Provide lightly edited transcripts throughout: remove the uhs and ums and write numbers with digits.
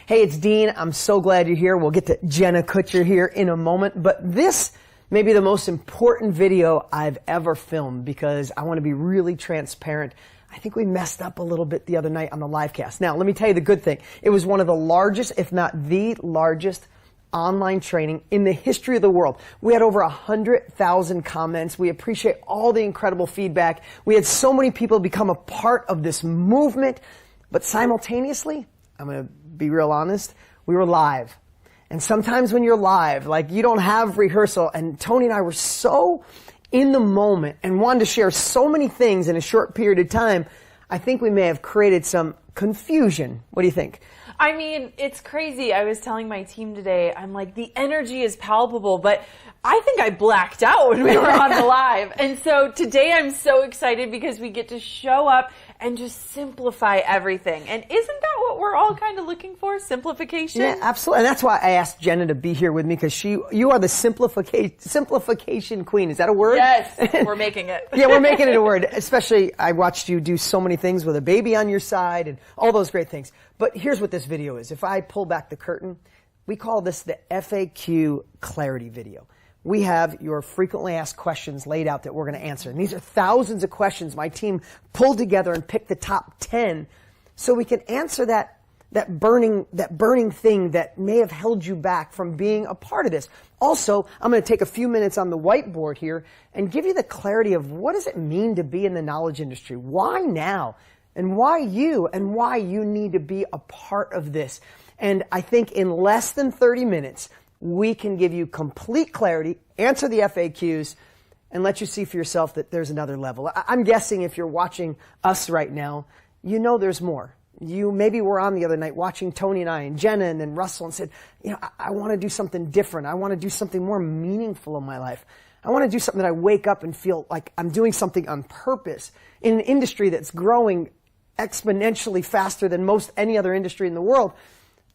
Hey, it's Dean. I'm so glad you're here. We'll get to Jenna Kutcher here in a moment. But this may be the most important video I've ever filmed because I want to be really transparent. I think we messed up a little bit the other night on the live cast. Now, let me tell you the good thing. It was one of the largest, if not the largest, online training in the history of the world. We had over 100,000 comments. We appreciate all the incredible feedback. We had so many people become a part of this movement. But simultaneously, I'm going to be real honest, we were live. And sometimes when you're live, like you don't have rehearsal, and Tony and I were so in the moment and wanted to share so many things in a short period of time, I think we may have created some confusion. What do you think? I mean, it's crazy. I was telling my team today, I'm like, the energy is palpable, but I think I blacked out when we were on the live. And so today I'm so excited because we get to show up and just simplify everything. And isn't that what we're all kind of looking for? Simplification? Yeah, absolutely. And that's why I asked Jenna to be here with me, because you are the simplification queen. Is that a word? Yes, we're making it. Yeah, we're making it a word. Especially, I watched you do so many things with a baby on your side and all those great things. But here's what this video is. If I pull back the curtain, we call this the FAQ clarity video. We have your frequently asked questions laid out that we're going to answer. And these are thousands of questions my team pulled together and picked the top 10 so we can answer that burning thing that may have held you back from being a part of this. Also, I'm going to take a few minutes on the whiteboard here and give you the clarity of what does it mean to be in the knowledge industry? Why now? And why you need to be a part of this. And I think in less than 30 minutes, we can give you complete clarity, answer the FAQs, and let you see for yourself that there's another level. I'm guessing if you're watching us right now, you know there's more. You maybe were on the other night watching Tony and I and Jenna and then Russell and said, I want to do something different. I want to do something more meaningful in my life. I want to do something that I wake up and feel like I'm doing something on purpose in an industry that's growing exponentially faster than most any other industry in the world.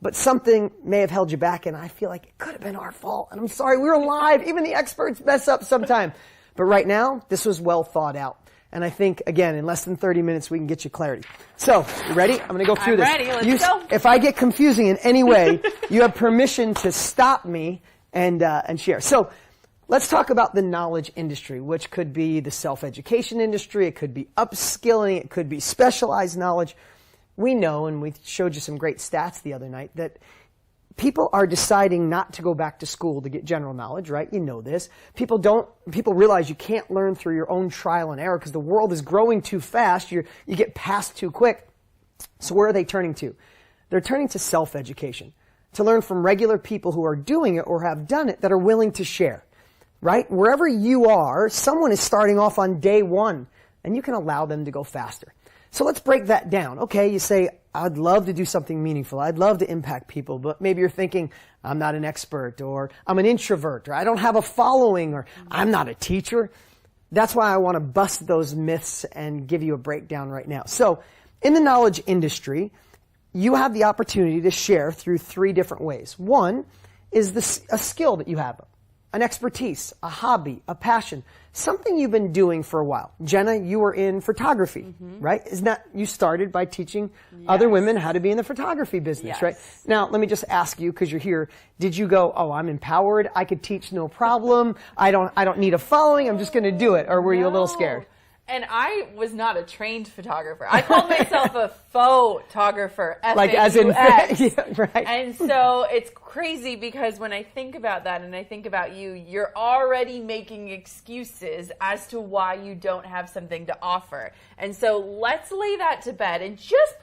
But something may have held you back, and I feel like it could have been our fault. And I'm sorry, we were live. Even the experts mess up sometime. But right now, this was well thought out. And I think, again, in less than 30 minutes, we can get you clarity. So, you ready? I'm going to go through this. I'm ready. Let's go. If I get confusing in any way, you have permission to stop me and share. So, let's talk about the knowledge industry, which could be the self-education industry. It could be upskilling. It could be specialized knowledge. We know, and we showed you some great stats the other night, that people are deciding not to go back to school to get general knowledge, right? You know this. People realize you can't learn through your own trial and error because the world is growing too fast. You get past too quick. So where are they turning to? They're turning to self-education, to learn from regular people who are doing it or have done it that are willing to share, right? Wherever you are, someone is starting off on day one, and you can allow them to go faster. So let's break that down. Okay, you say, I'd love to do something meaningful. I'd love to impact people. But maybe you're thinking, I'm not an expert, or I'm an introvert, or I don't have a following, or I'm not a teacher. That's why I want to bust those myths and give you a breakdown right now. So in the knowledge industry, you have the opportunity to share through three different ways. One is a skill that you have, an expertise, a hobby, a passion, something you've been doing for a while. Jenna, you were in photography, right? Isn't that, you started by teaching other women how to be in the photography business, right? Now, let me just ask you, because you're here, did you go, oh, I'm empowered, I could teach no problem, I don't need a following, I'm just going to do it, or were you a little scared? And I was not a trained photographer. I called myself a photographer. Like as in, yeah, right. And so it's crazy because when I think about that and I think about you, you're already making excuses as to why you don't have something to offer. And so let's lay that to bed and just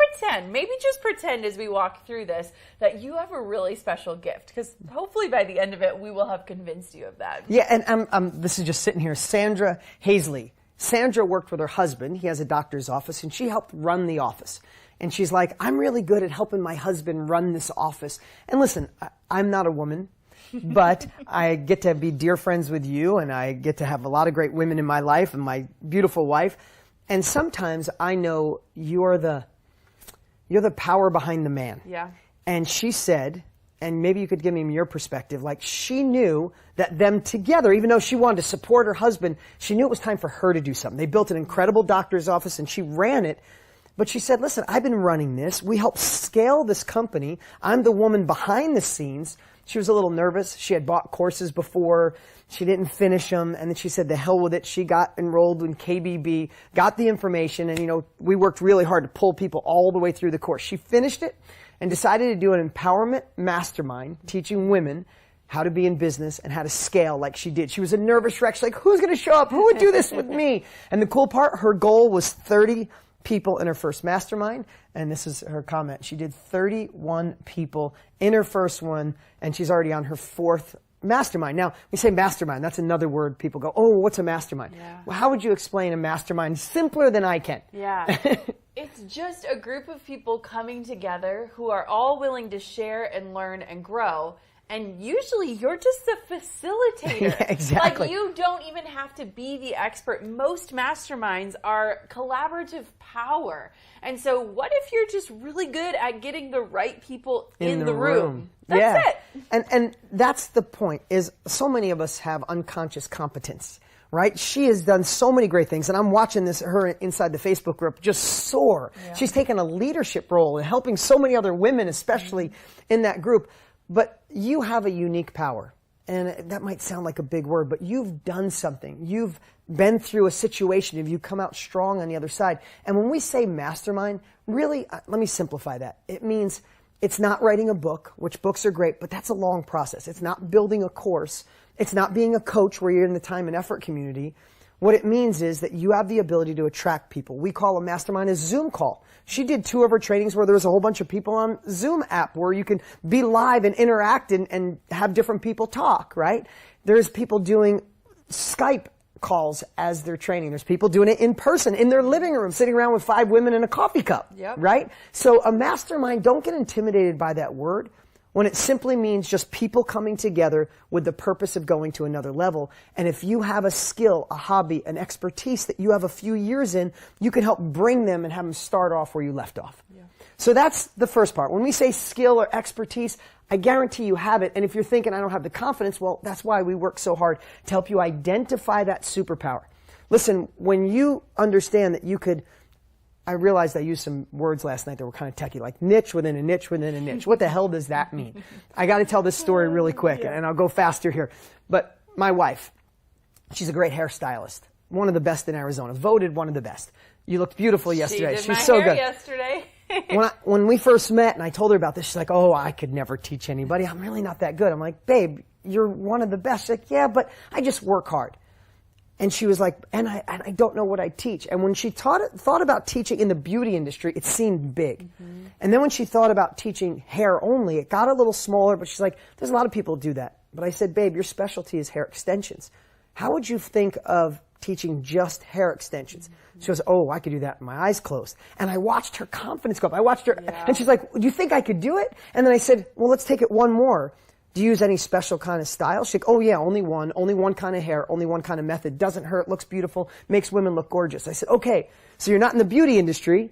pretend as we walk through this that you have a really special gift, because hopefully by the end of it, we will have convinced you of that. Yeah, and this is just sitting here, Sandra Hazley. Sandra worked with her husband. He has a doctor's office, and she helped run the office. And she's like, I'm really good at helping my husband run this office. And listen, I'm not a woman, but I get to be dear friends with you, and I get to have a lot of great women in my life and my beautiful wife. And sometimes I know you're the power behind the man. Yeah. And she said, and maybe you could give me your perspective, like she knew that them together, even though she wanted to support her husband, she knew it was time for her to do something. They built an incredible doctor's office and she ran it, But she said, listen, I've been running this. We help scale this company. I'm the woman behind the scenes. She was a little nervous. She had bought courses before. She didn't finish them. And then she said, the hell with it. She got enrolled in KBB, got the information. And, we worked really hard to pull people all the way through the course. She finished it and decided to do an empowerment mastermind, teaching women how to be in business and how to scale like she did. She was a nervous wreck. She's like, who's going to show up? Who would do this with me? And the cool part, her goal was 30 people in her first mastermind. And this is her comment. She did 31 people in her first one, and she's already on her fourth mastermind. Now, we say mastermind. That's another word people go, oh, what's a mastermind? Yeah. Well, how would you explain a mastermind simpler than I can? Yeah. It's just a group of people coming together who are all willing to share and learn and grow. And usually you're just the facilitator. Yeah, exactly. Like, you don't even have to be the expert. Most masterminds are collaborative power. And so what if you're just really good at getting the right people in the room? That's it. And that's the point, is so many of us have unconscious competence, right? She has done so many great things, and I'm watching her inside the Facebook group just soar. Yeah. She's taken a leadership role in helping so many other women, especially in that group. But you have a unique power. And that might sound like a big word, but you've done something. You've been through a situation, and you come out strong on the other side. And when we say mastermind, really, let me simplify that. It means it's not writing a book, which books are great, but that's a long process. It's not building a course. It's not being a coach where you're in the time and effort community. What it means is that you have the ability to attract people. We call a mastermind a Zoom call. She did 2 of her trainings where there was a whole bunch of people on Zoom app where you can be live and interact and have different people talk, right? There's people doing Skype calls as they're training. There's people doing it in person in their living room, sitting around with 5 women in a coffee cup, right? So a mastermind, don't get intimidated by that word, when it simply means just people coming together with the purpose of going to another level. And if you have a skill, a hobby, an expertise that you have a few years in, you can help bring them and have them start off where you left off. Yeah. So that's the first part. When we say skill or expertise, I guarantee you have it. And if you're thinking, I don't have the confidence, well, that's why we work so hard to help you identify that superpower. Listen, when you understand that you could, I realized I used some words last night that were kind of techie, like niche within a niche within a niche. What the hell does that mean? I got to tell this story really quick, and I'll go faster here. But my wife, she's a great hairstylist, one of the best in Arizona, voted one of the best. You looked beautiful yesterday. She's so good. Yesterday. When we first met and I told her about this, she's like, oh, I could never teach anybody. I'm really not that good. I'm like, babe, you're one of the best. She's like, yeah, but I just work hard. And she was like, and I don't know what I teach. And when she thought about teaching in the beauty industry, it seemed big. Mm-hmm. And then when she thought about teaching hair only, it got a little smaller, but she's like, there's a lot of people who do that. But I said, babe, your specialty is hair extensions. How would you think of teaching just hair extensions? Mm-hmm. She goes, oh, I could do that with my eyes closed. And I watched her confidence go up. I watched her, and she's like, do you think I could do it? And then I said, well, let's take it one more. Do you use any special kind of style? She's like, oh yeah, only one kind of hair, only one kind of method. Doesn't hurt, looks beautiful, makes women look gorgeous. I said, okay, so you're not in the beauty industry.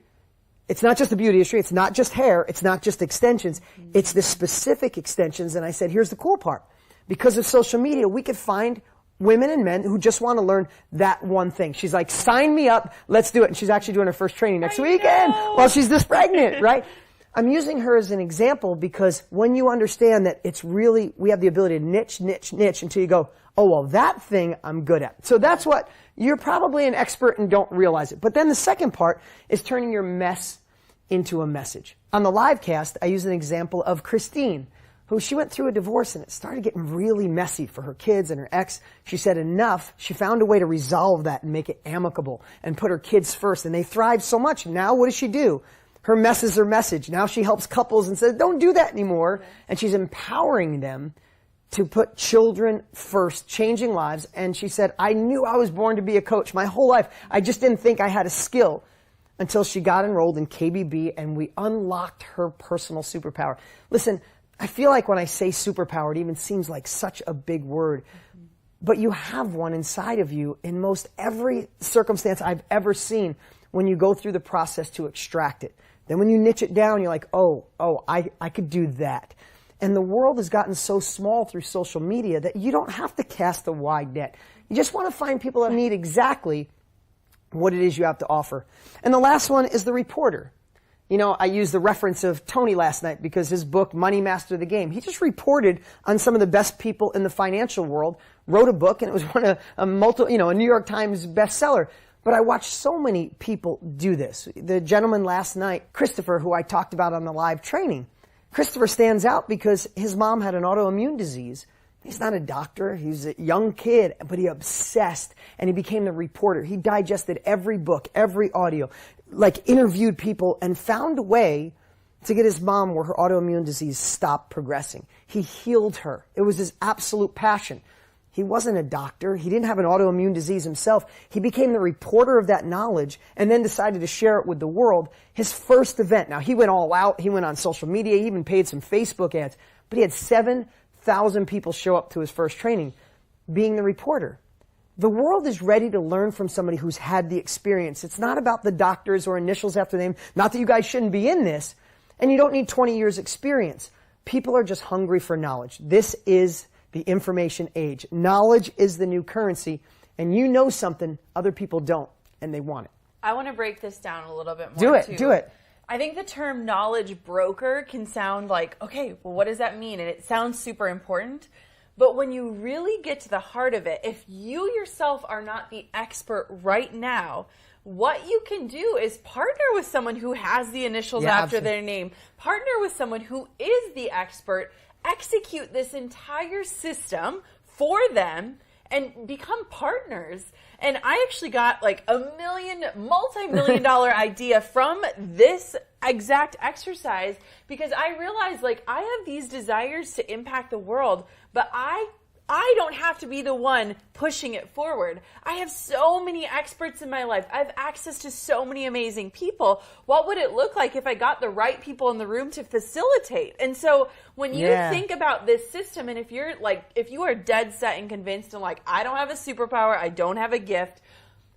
It's not just the beauty industry. It's not just hair. It's not just extensions. It's the specific extensions. And I said, here's the cool part. Because of social media, we could find women and men who just want to learn that one thing. She's like, sign me up. Let's do it. And she's actually doing her first training next weekend while she's this pregnant, right? I'm using her as an example because when you understand that it's really, we have the ability to niche until you go, oh, well, that thing I'm good at. So that's what, you're probably an expert and don't realize it. But then the second part is turning your mess into a message. On the live cast, I use an example of Christine, who she went through a divorce and it started getting really messy for her kids and her ex. She said enough. She found a way to resolve that and make it amicable and put her kids first. And they thrived so much. Now what does she do? Her mess is her message. Now she helps couples and says, don't do that anymore. And she's empowering them to put children first, changing lives. And she said, I knew I was born to be a coach my whole life. I just didn't think I had a skill until she got enrolled in KBB and we unlocked her personal superpower. Listen, I feel like when I say superpower, it even seems like such a big word. But you have one inside of you in most every circumstance I've ever seen when you go through the process to extract it. Then when you niche it down, you're like, I could do that. And the world has gotten so small through social media that you don't have to cast a wide net. You just want to find people that need exactly what it is you have to offer. And the last one is the reporter. You know, I used the reference of Tony last night because his book, Money Master the Game, he just reported on some of the best people in the financial world, wrote a book, and it was a New York Times bestseller. But I watched so many people do this. The gentleman last night, Christopher, who I talked about on the live training, Christopher stands out because his mom had an autoimmune disease. He's not a doctor. He's a young kid, but he obsessed, and he became the reporter. He digested every book, every audio, like interviewed people, and found a way to get his mom where her autoimmune disease stopped progressing. He healed her. It was his absolute passion. He wasn't a doctor. He didn't have an autoimmune disease himself. He became the reporter of that knowledge and then decided to share it with the world. His first event. Now, he went all out. He went on social media. He even paid some Facebook ads. But he had 7,000 people show up to his first training being the reporter. The world is ready to learn from somebody who's had the experience. It's not about the doctors or initials after their name. Not that you guys shouldn't be in this. And you don't need 20 years experience. People are just hungry for knowledge. This is the information age. Knowledge is the new currency, and you know something other people don't, and they want it. I want to break this down a little bit more. Do it. I think the term knowledge broker can sound like, okay, well, what does that mean? And it sounds super important. But when you really get to the heart of it, if you yourself are not the expert right now, what you can do is partner with someone who has the initials after their name. Partner with someone who is the expert. Execute this entire system for them and become partners. And I actually got like a multi-million dollar idea from this exact exercise because I realized like I have these desires to impact the world, but I don't have to be the one pushing it forward. I have so many experts in my life. I have access to so many amazing people. What would it look like if I got the right people in the room to facilitate? And so when you think about this system, and if you are dead set and convinced and like, I don't have a superpower, I don't have a gift,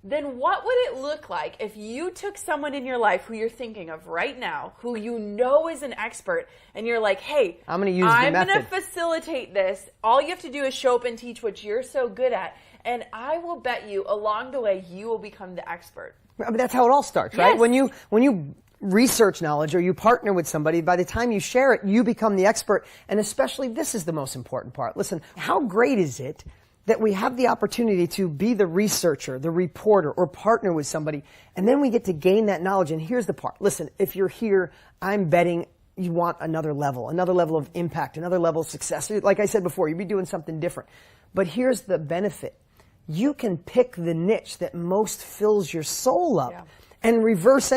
then what would it look like if you took someone in your life who you're thinking of right now, who you know is an expert, and you're like, hey, I'm going to facilitate this. All you have to do is show up and teach what you're so good at, and I will bet you along the way you will become the expert. I mean, that's how it all starts, right? Yes. When you research knowledge or you partner with somebody, by the time you share it, you become the expert. And especially this is the most important part. Listen, how great is it that we have the opportunity to be the researcher, the reporter, or partner with somebody, and then we get to gain that knowledge. And here's the part. Listen, if you're here, I'm betting you want another level of impact, another level of success. Like I said before, you'd be doing something different. But here's the benefit. You can pick the niche that most fills your soul up. Yeah. And reverse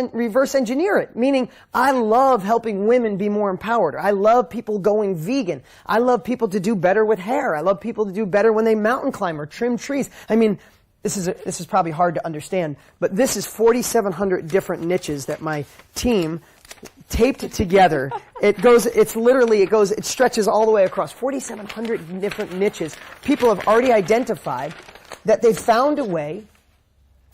engineer it, meaning I love helping women be more empowered. I love people going vegan. I love people to do better with hair. I love people to do better when they mountain climb or trim trees. I mean, this is probably hard to understand, but this is 4,700 different niches that my team taped together. It stretches all the way across 4,700 different niches. People have already identified that they've found a way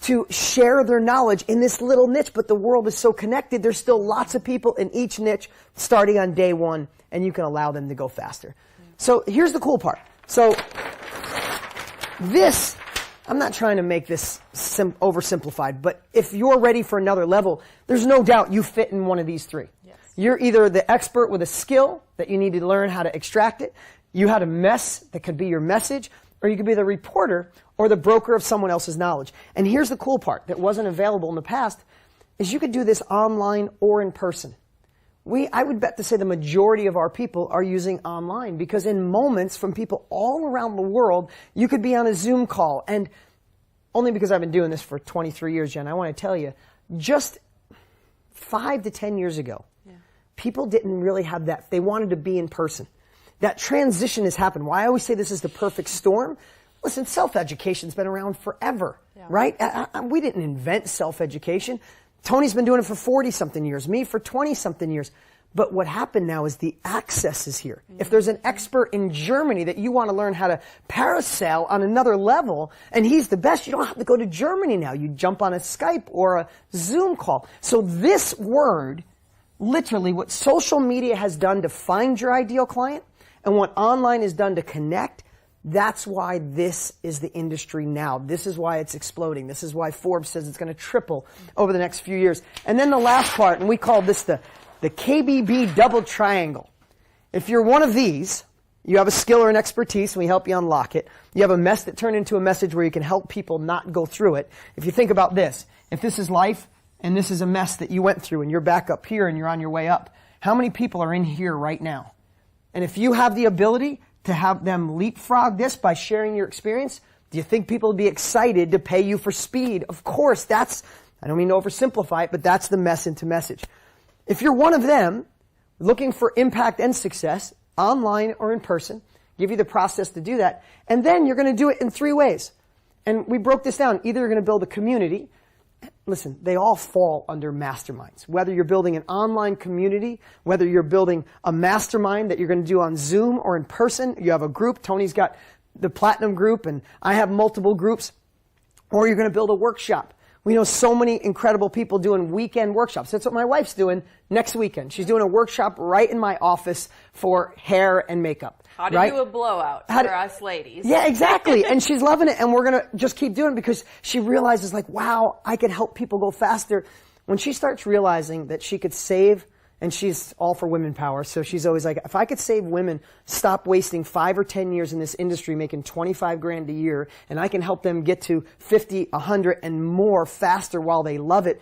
to share their knowledge in this little niche, but the world is so connected, there's still lots of people in each niche starting on day one, and you can allow them to go faster. So here's the cool part. So this, I'm not trying to make this oversimplified, but if you're ready for another level, there's no doubt you fit in one of these three. Yes. You're either the expert with a skill that you need to learn how to extract it, you had a mess that could be your message, or you could be the reporter or the broker of someone else's knowledge. And here's the cool part that wasn't available in the past, is you could do this online or in person. I would bet to say the majority of our people are using online because in moments from people all around the world, you could be on a Zoom call. And only because I've been doing this for 23 years, Jen, I want to tell you, just 5 to 10 years ago, people didn't really have that. They wanted to be in person. That transition has happened. Why I always say this is the perfect storm. Listen, self-education's been around forever, right? We didn't invent self-education. Tony's been doing it for 40-something years, me for 20-something years. But what happened now is the access is here. Mm-hmm. If there's an expert in Germany that you want to learn how to parasail on another level, and he's the best, you don't have to go to Germany now. You jump on a Skype or a Zoom call. So this word, literally what social media has done to find your ideal client, and what online has done to connect, That's why this is the industry now. This is why it's exploding. This is why Forbes says it's going to triple over the next few years. And then the last part, and we call this the KBB Double Triangle. If you're one of these, you have a skill or an expertise, and we help you unlock it. You have a mess that turned into a message where you can help people not go through it. If you think about this, if this is life and this is a mess that you went through and you're back up here and you're on your way up, how many people are in here right now? And if you have the ability to have them leapfrog this by sharing your experience, do you think people would be excited to pay you for speed? Of course, I don't mean to oversimplify it, but that's the mess into message. If you're one of them, looking for impact and success, online or in person, give you the process to do that, and then you're going to do it in 3 ways. And we broke this down. Either you're going to build a community. Listen, they all fall under masterminds. Whether you're building an online community, whether you're building a mastermind that you're going to do on Zoom or in person, you have a group. Tony's got the platinum group, and I have multiple groups. Or you're going to build a workshop. We know so many incredible people doing weekend workshops. That's what my wife's doing next weekend. She's doing a workshop right in my office for hair and makeup. How to do a blowout for us ladies. Yeah, exactly. And she's loving it. And we're going to just keep doing it because she realizes, like, wow, I can help people go faster. When she starts realizing that she could save, and she's all for women power, so she's always like, if I could save women, stop wasting 5 or 10 years in this industry making 25 grand a year, and I can help them get to 50, 100 and more faster while they love it,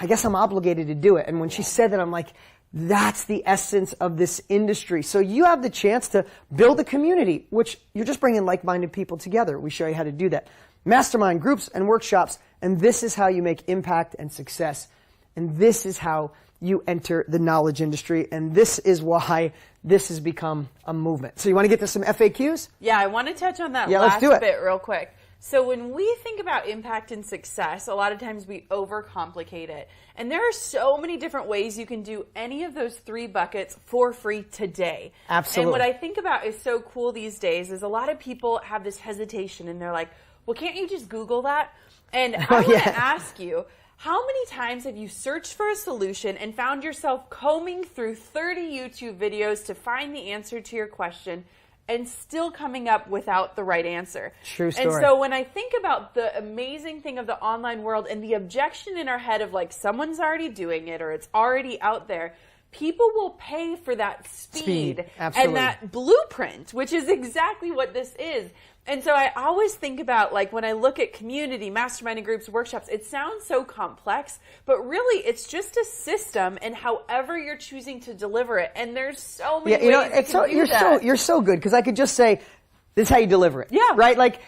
I guess I'm obligated to do it. And when she said that, I'm like, that's the essence of this industry. So you have the chance to build a community, which you're just bringing like-minded people together. We show you how to do that. Mastermind groups and workshops, and this is how you make impact and success. And this is how you enter the knowledge industry, and this is why this has become a movement. So you want to get to some FAQs? Yeah, I want to touch on that last bit real quick. So when we think about impact and success, a lot of times we overcomplicate it. And there are so many different ways you can do any of those 3 buckets for free today. Absolutely. And what I think about is so cool these days is a lot of people have this hesitation and they're like, well, can't you just Google that? And I want to ask you, how many times have you searched for a solution and found yourself combing through 30 YouTube videos to find the answer to your question and still coming up without the right answer? True story. And so when I think about the amazing thing of the online world and the objection in our head of like someone's already doing it or it's already out there, people will pay for that speed. Absolutely. And that blueprint, which is exactly what this is. And so I always think about, like, when I look at community, masterminding groups, workshops, it sounds so complex, but really it's just a system and however you're choosing to deliver it. And there's so many ways you can do that. You're so good, because I could just say, this is how you deliver it. Yeah. Right? Like,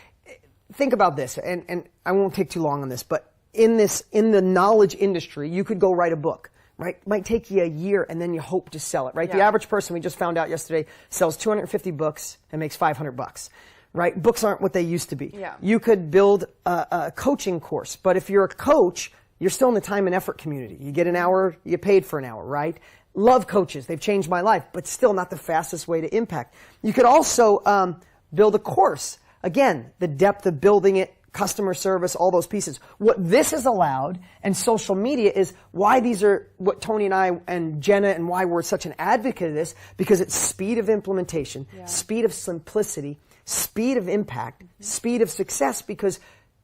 think about this, and I won't take too long on this, but in the knowledge industry, you could go write a book. Right? It might take you a year and then you hope to sell it, right? Yeah. The average person, we just found out yesterday, sells 250 books and makes $500. Right? Books aren't what they used to be. Yeah. You could build a coaching course, but if you're a coach, you're still in the time and effort community. You get an hour, you get paid for an hour, right? Love coaches. They've changed my life, but still not the fastest way to impact. You could also build a course. Again, the depth of building it, customer service, all those pieces. What this has allowed, and social media, is why these are what Tony and I and Jenna, and why we're such an advocate of this, because it's speed of implementation, speed of simplicity, speed of impact, speed of success, because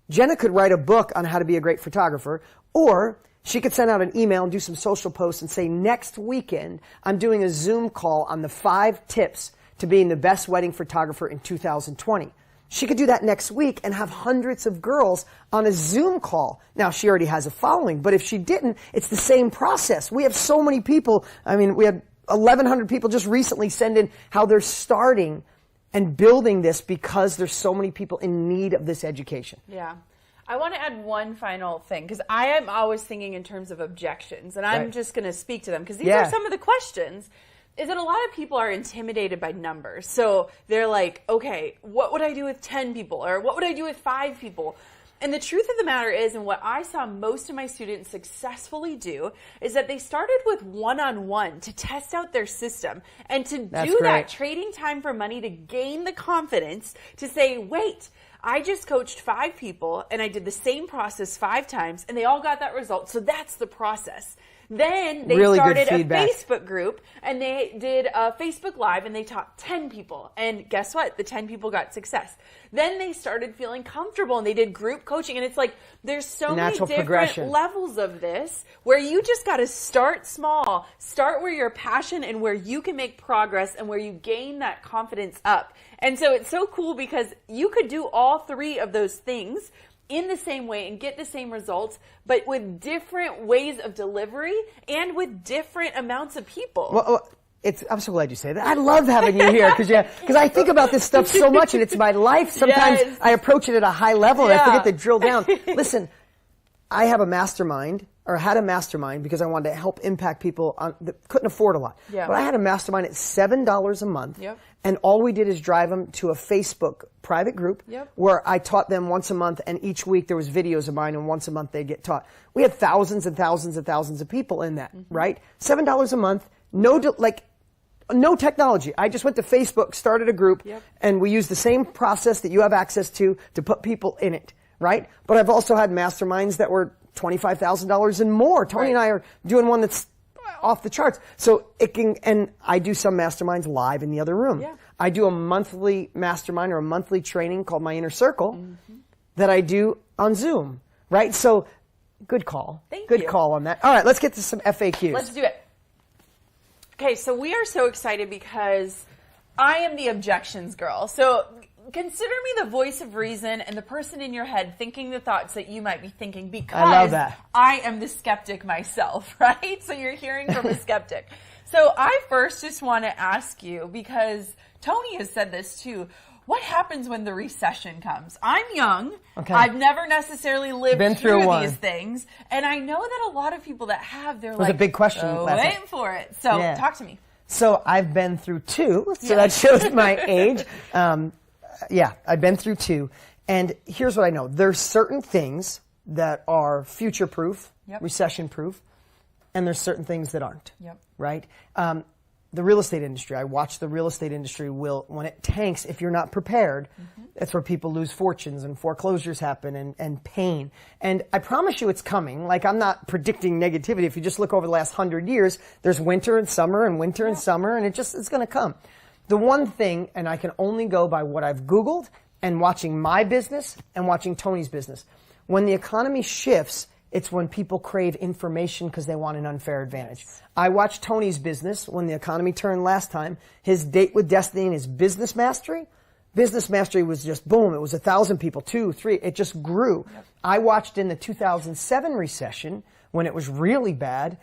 Jenna could write a book on how to be a great photographer, or she could send out an email and do some social posts and say, next weekend, I'm doing a Zoom call on the 5 tips to being the best wedding photographer in 2020. She could do that next week and have hundreds of girls on a Zoom call. Now, she already has a following, but if she didn't, it's the same process. We have so many people. I mean, we had 1,100 people just recently send in how they're starting and building this because there's so many people in need of this education. Yeah. I want to add one final thing, because I am always thinking in terms of objections, and I'm just going to speak to them, because these are some of the questions. Is that a lot of people are intimidated by numbers. So they're like, okay, what would I do with 10 people? Or what would I do with 5 people? And the truth of the matter is, and what I saw most of my students successfully do, is that they started with one-on-one to test out their system and to do that, trading time for money to gain the confidence to say, wait, I just coached 5 people and I did the same process 5 times and they all got that result. So that's the process. Then they Really good started a feedback. Facebook group, and they did a Facebook Live, and they taught 10 people. And guess what? The 10 people got success. Then they started feeling comfortable, and they did group coaching. And it's like, there's so many different levels of this where you just got to start small, start where your passion and where you can make progress and where you gain that confidence up. And so it's so cool because you could do all three of those things in the same way and get the same results, but with different ways of delivery and with different amounts of people. Well, I'm so glad you say that. I love having you here because I think about this stuff so much and it's my life. Sometimes I approach it at a high level and I forget to drill down. Listen, I have a mastermind, or had a mastermind, because I wanted to help impact people that couldn't afford a lot. Yeah. But I had a mastermind at $7 a month. Yep. And all we did is drive them to a Facebook private group where I taught them once a month, and each week there was videos of mine, and once a month they'd get taught. We had thousands and thousands and thousands of people in that, right? $7 a month, no technology. I just went to Facebook, started a group, and we used the same process that you have access to put people in it, right? But I've also had masterminds that were $25,000 and more. Tony and I are doing one that's off the charts. So it can, and I do some masterminds live in the other room. Yeah. I do a monthly mastermind or a monthly training called My Inner Circle that I do on Zoom, right? So good call. Good call on that. All right, let's get to some FAQs. Let's do it. Okay, so we are so excited because I am the objections girl. So consider me the voice of reason and the person in your head thinking the thoughts that you might be thinking, because I love that. I am the skeptic myself, right? So you're hearing from a skeptic. So I first just want to ask you, because Tony has said this too, what happens when the recession comes? I'm young. Okay. I've never necessarily lived through these things. And I know that a lot of people that have, they're like, a big question waiting for it. So talk to me. So I've been through two, so that shows my age. I've been through two. And here's what I know. There's certain things that are future-proof, recession-proof, and there's certain things that aren't, right? The real estate industry, I watch the real estate industry when it tanks, if you're not prepared, that's where people lose fortunes and foreclosures happen and pain. And I promise you it's coming. Like, I'm not predicting negativity. If you just look over the last 100 years, there's winter and summer and winter and summer, and it's going to come. The one thing, and I can only go by what I've Googled and watching my business and watching Tony's business, when the economy shifts, it's when people crave information because they want an unfair advantage. I watched Tony's business when the economy turned last time. His date with destiny and his business mastery. Business mastery was just boom. It was 1,000 people, 2, 3. It just grew. I watched in the 2007 recession when it was really bad.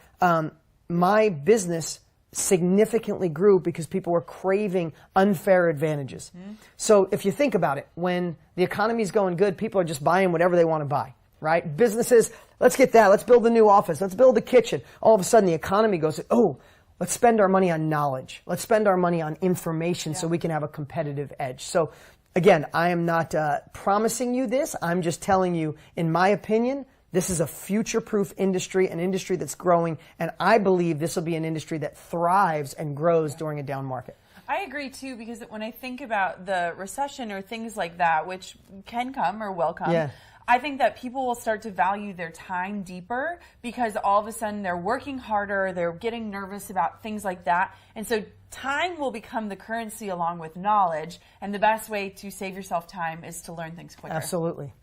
My business significantly grew because people were craving unfair advantages. So if you think about it, when the economy's going good, people are just buying whatever they want to buy. Right? Businesses, let's get that. Let's build a new office. Let's build a kitchen. All of a sudden the economy goes, oh, let's spend our money on knowledge. Let's spend our money on information so we can have a competitive edge. So again, I am not promising you this. I'm just telling you, in my opinion, this is a future-proof industry, an industry that's growing, and I believe this will be an industry that thrives and grows during a down market. I agree too, because when I think about the recession or things like that, which can come or will come, I think that people will start to value their time deeper because all of a sudden they're working harder, they're getting nervous about things like that. And so time will become the currency along with knowledge. And the best way to save yourself time is to learn things quicker. Absolutely.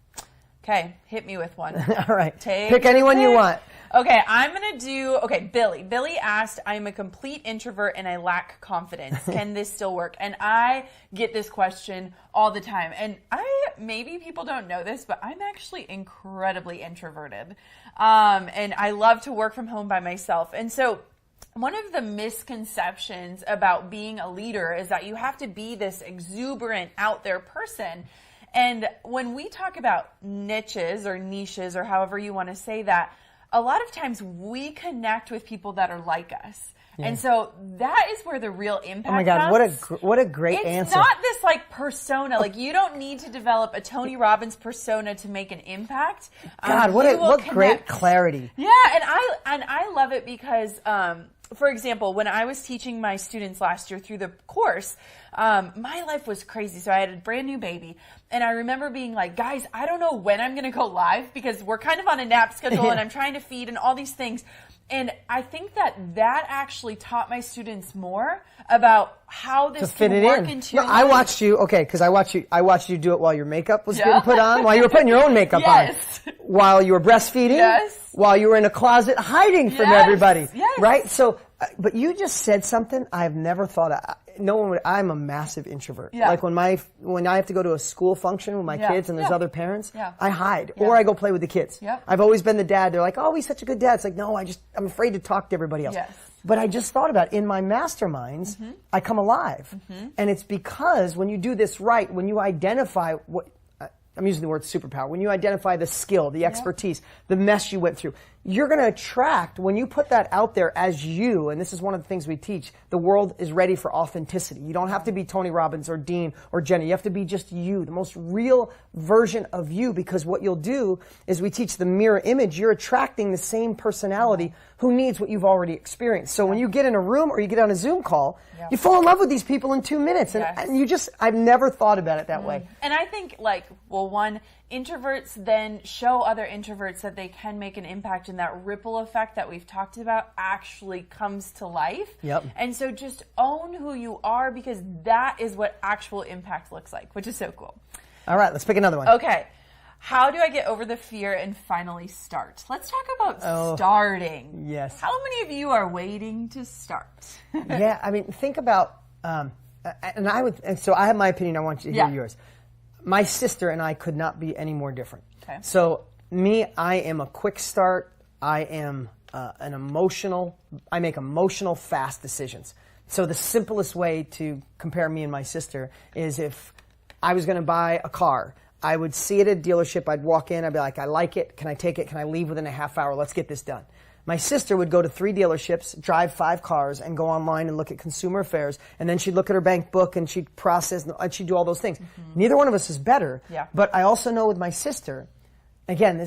Okay, hit me with one. All right. Pick anyone you want. Okay, I'm going to do, Billy. Billy asked, I'm a complete introvert and I lack confidence. Can this still work? And I get this question all the time. And maybe people don't know this, but I'm actually incredibly introverted. And I love to work from home by myself. And so one of the misconceptions about being a leader is that you have to be this exuberant, out there person. And when we talk about niches or however you want to say that, a lot of times we connect with people that are like us. Yeah. And so that is where the real impact comes. Oh my God, what a great answer. It's not this like persona. Like, you don't need to develop a Tony Robbins persona to make an impact. God, what great clarity. Yeah, and I love it because for example, when I was teaching my students last year through the course, my life was crazy. So I had a brand new baby. And I remember being like, guys, I don't know when I'm going to go live because we're kind of on a nap schedule and I'm trying to feed and all these things. And I think that actually taught my students more about how this fit can it work in. into your I life. watched you, because I watched you do it while your makeup was getting put on, while you were putting your own makeup on, while you were breastfeeding, while you were in a closet hiding from everybody, right? So, but you just said something I've never thought of. No one would. I'm a massive introvert. Like when I have to go to a school function with my kids and there's other parents, I hide or I go play with the kids. I've always been the dad. They're like, oh, he's such a good dad. It's like, no, I'm afraid to talk to everybody else. But I just thought about it. In my masterminds, I come alive. And it's because when you do this right, when you identify what, I'm using the word superpower, when you identify the skill, the expertise, the mess you went through, you're going to attract, when you put that out there as you, and this is one of the things we teach, the world is ready for authenticity. You don't have to be Tony Robbins or Dean or Jenny. You have to be just you, the most real version of you, because what you'll do is we teach the mirror image. You're attracting the same personality who needs what you've already experienced. So when you get in a room or you get on a Zoom call, you fall in love with these people in 2 minutes. And you just, I've never thought about it that way. And I think one, introverts then show other introverts that they can make an impact, and that ripple effect that we've talked about actually comes to life. And so just own who you are, because that is what actual impact looks like, which is so cool. All right, let's pick another one. Okay. How do I get over the fear and finally start? Let's talk about starting. Yes. How many of you are waiting to start? I mean, think about, so I have my opinion. I want you to hear yours. My sister and I could not be any more different. Okay. So I am a quick start. I am I make emotional, fast decisions. So the simplest way to compare me and my sister is if I was going to buy a car, I would see it at a dealership. I'd walk in. I'd be like, I like it. Can I take it? Can I leave within a half hour? Let's get this done. My sister would go to 3 dealerships, drive 5 cars, and go online and look at consumer affairs. And then she'd look at her bank book and she'd process and she'd do all those things. Neither one of us is better. But I also know with my sister, again,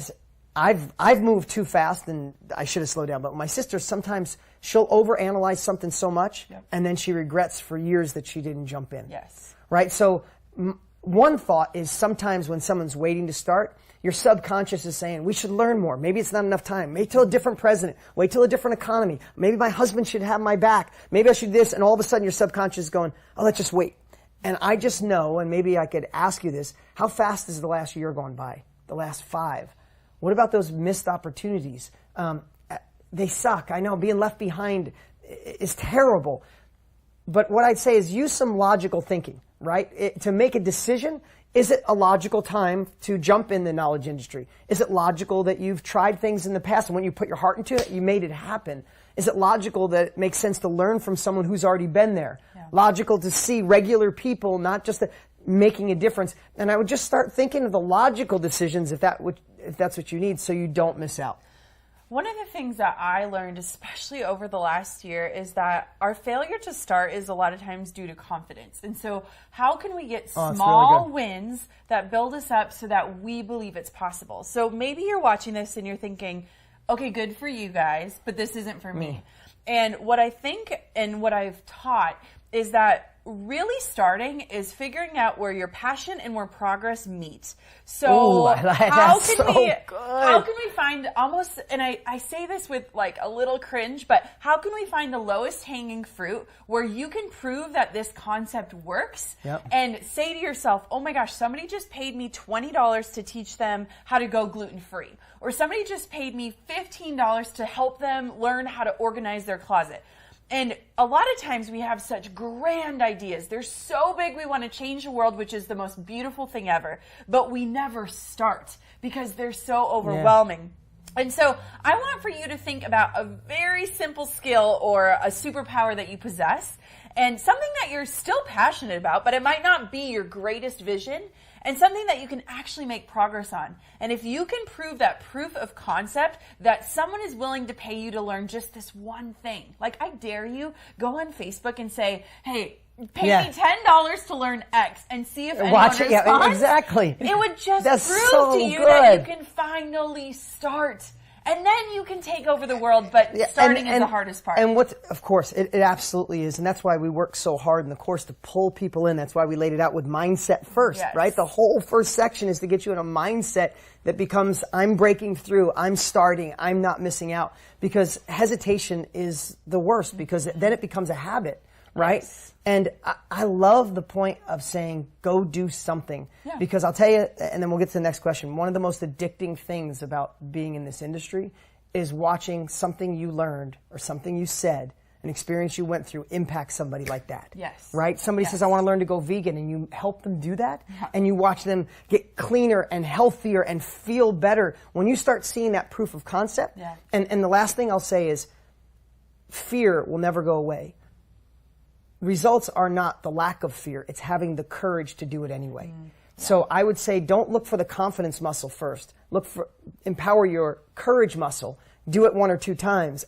I've moved too fast and I should have slowed down. But my sister, sometimes she'll overanalyze something so much and then she regrets for years that she didn't jump in. Right? So one thought is sometimes when someone's waiting to start, your subconscious is saying, we should learn more. Maybe it's not enough time. Wait till a different president. Wait till a different economy. Maybe my husband should have my back. Maybe I should do this. And all of a sudden your subconscious is going, oh, let's just wait. And I just know, and maybe I could ask you this, how fast is the last year gone by? The last 5? What about those missed opportunities? They suck. I know being left behind is terrible. But what I'd say is use some logical thinking, right? To make a decision. Is it a logical time to jump in the knowledge industry? Is it logical that you've tried things in the past and when you put your heart into it, you made it happen? Is it logical that it makes sense to learn from someone who's already been there? Logical to see regular people, not just making a difference. And I would just start thinking of the logical decisions if that's what you need, so you don't miss out. One of the things that I learned, especially over the last year, is that our failure to start is a lot of times due to confidence. And so how can we get small wins that build us up so that we believe it's possible? So maybe you're watching this and you're thinking, okay, good for you guys, but this isn't for me. And what I think and what I've taught is that really starting is figuring out where your passion and where progress meet. So how can we find almost, and I say this with like a little cringe, but how can we find the lowest hanging fruit where you can prove that this concept works and say to yourself, oh my gosh, somebody just paid me $20 to teach them how to go gluten-free. Or somebody just paid me $15 to help them learn how to organize their closet. And a lot of times we have such grand ideas. They're so big we want to change the world, which is the most beautiful thing ever. But we never start because they're so overwhelming. And so I want for you to think about a very simple skill or a superpower that you possess and something that you're still passionate about, but it might not be your greatest vision, and something that you can actually make progress on. And if you can prove that proof of concept that someone is willing to pay you to learn just this one thing, like I dare you, go on Facebook and say, hey, pay me $10 to learn X and see if anyone responds. Yeah, exactly. It would just prove to you that you can finally start. And then you can take over the world, but starting is the hardest part. And of course, it absolutely is. And that's why we work so hard in the course to pull people in. That's why we laid it out with mindset first, right? The whole first section is to get you in a mindset that becomes, I'm breaking through, I'm starting, I'm not missing out. Because hesitation is the worst, because then it becomes a habit, right? Yes. And I love the point of saying, go do something. Yeah. Because I'll tell you, and then we'll get to the next question, one of the most addicting things about being in this industry is watching something you learned or something you said, an experience you went through, impact somebody like that. Yes. Right? Somebody says, I want to learn to go vegan, and you help them do that, and you watch them get cleaner and healthier and feel better. When you start seeing that proof of concept, and the last thing I'll say is, fear will never go away. Results are not the lack of fear. It's having the courage to do it anyway. So I would say, don't look for the confidence muscle first. Empower your courage muscle. Do it 1 or 2 times.